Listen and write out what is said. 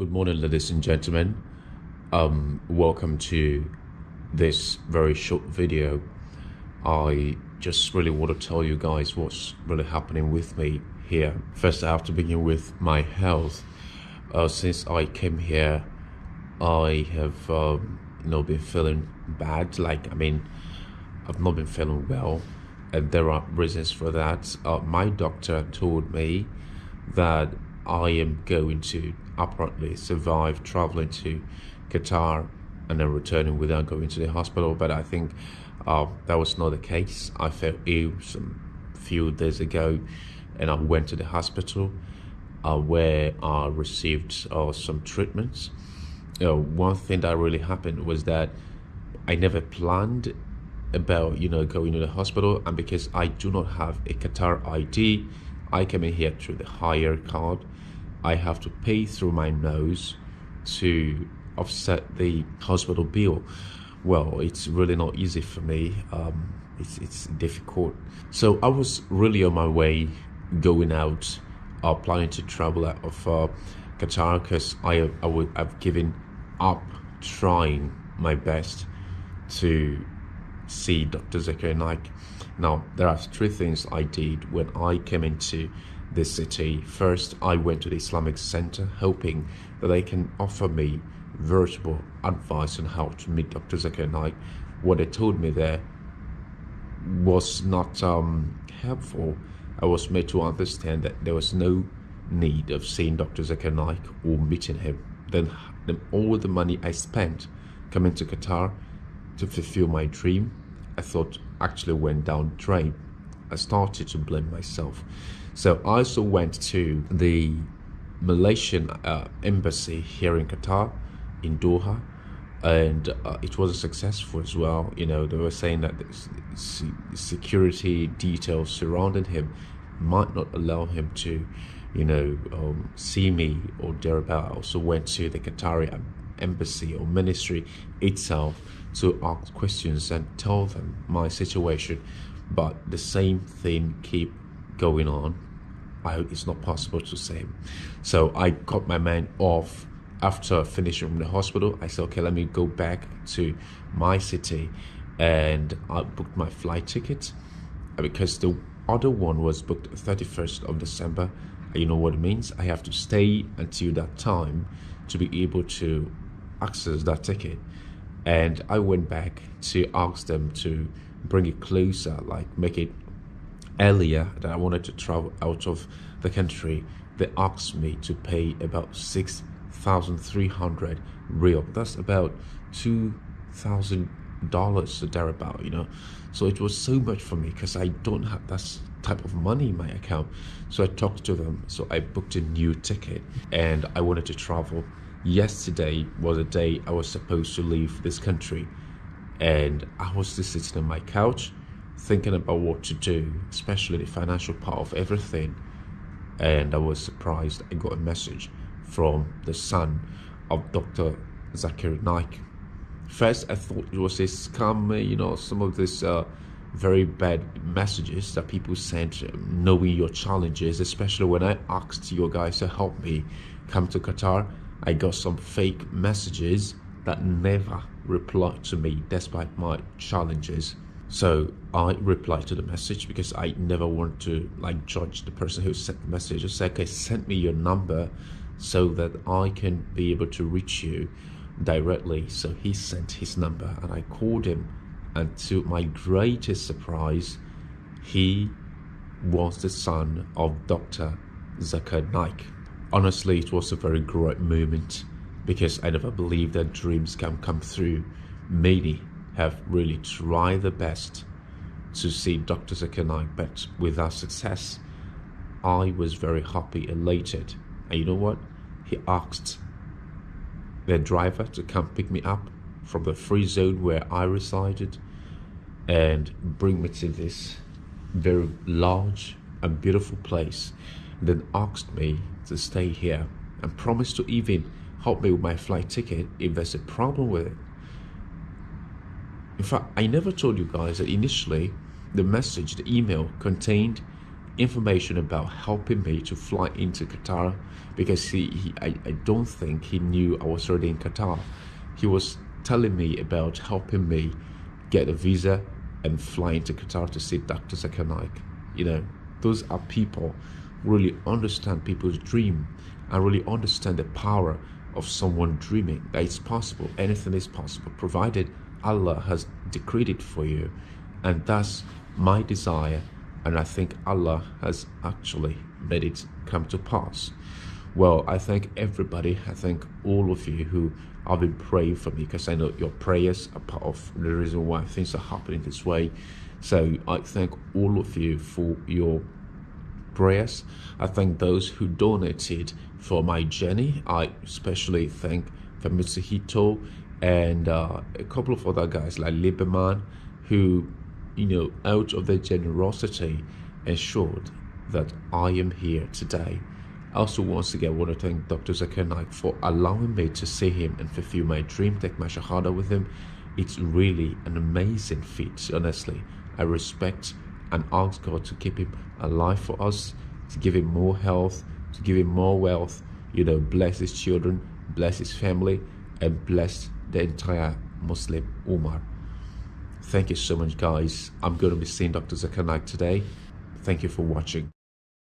Good morning, ladies and gentlemen. Welcome to this very short video. I just really want to tell you guys what's really happening with me here. First, I have to begin with my health. Since I came here, I have been feeling bad. I've not been feeling well, and there are reasons for that. My doctor told me that I am going to apparently survive traveling to Qatar and then returning without going to the hospital, but I think that was not the case. I felt ill some few days ago, and I went to the hospital where I received some treatments. One thing that really happened was that I never planned about going to the hospital, and because I do not have a Qatar ID, I came in here through the hire card. I have to pay through my nose to offset the hospital bill. Well, it's really not easy for me. It's difficult. So I was really on my way going out, planning to travel out of Qatar, because I've given up trying my best to see Dr. Zakir Naik. Now, there are three things I did when I came into this city. First, I went to the Islamic Center hoping that they can offer me veritable advice on how to meet Dr. Zakir Naik. What they told me there was not helpful. I was made to understand that there was no need of seeing Dr. Zakir Naik or meeting him. Then all the money I spent coming to Qatar to fulfill my dream, I thought actually went down the drain. I started to blame myself. So I also went to the Malaysian embassy here in Qatar, in Doha, and it was successful as well. They were saying that the security details surrounding him might not allow him to, see me or thereabout. I also went to the Qatari embassy or ministry itself to ask questions and tell them my situation, but the same thing keep going on. It's not possible to say. So I got my mind off. After finishing from the hospital, I said, okay, let me go back to my city, and I booked my flight ticket because the other one was booked 31st of December. You know what it means? I have to stay until that time to be able to access that ticket. And I went back to ask them to bring it closer, like make it earlier, that I wanted to travel out of the country. They asked me to pay about 6,300 real. That's about $2,000 or thereabout, So it was so much for me because I don't have that type of money in my account. So I talked to them. So I booked a new ticket and I wanted to travel. Yesterday was a day I was supposed to leave this country, and I was just sitting on my couch thinking about what to do, especially the financial part of everything. And I was surprised. I got a message from the son of Dr. Zakir Naik. First, I thought it was a scam, some of these very bad messages that people sent, knowing your challenges, especially when I asked you guys to help me come to Qatar. I got some fake messages that never replied to me despite my challenges. So I replied to the message because I never want to judge the person who sent the message. I said, okay, send me your number so that I can be able to reach you directly. So he sent his number and I called him, and to my greatest surprise, he was the son of Dr. Zakir Naik. Honestly, it was a very great moment because I never believed that dreams can come through. Many have really tried their best to see Dr. Zakir Naik, but without success. I was very happy, elated. And you know what? He asked the driver to come pick me up from the free zone where I resided and bring me to this very large and beautiful place. Then asked me to stay here and promised to even help me with my flight ticket if there's a problem with it. In fact, I never told you guys that initially the message, the email, contained information about helping me to fly into Qatar, because I don't think he knew I was already in Qatar. He was telling me about helping me get a visa and fly into Qatar to see Dr. Zakir Naik. You know, those are people who really understand people's dream and really understand the power of someone dreaming that it's possible. Anything is possible, provided Allah has decreed it for you. And that's my desire, and I think Allah has actually made it come to pass. Well, I thank everybody. I thank all of you who have been praying for me, because I know your prayers are part of the reason why things are happening this way. So I thank all of you for your prayers. I thank those who donated for my journey. I especially thank Mitsuhito and a couple of other guys like Lieberman, who, you know, out of their generosity ensured that I am here today. I also once again want to thank Dr. Zakir Naik for allowing me to see him and fulfill my dream, take my shahada with him. It's really an amazing feat, honestly. I respect and ask God to keep him alive for us, to give him more health, to give him more wealth, you know, bless his children, bless his family, and bless the entire Muslim Ummah. Thank you so much, guys. I'm going to be seeing Dr. Zakir Naik today. Thank you for watching.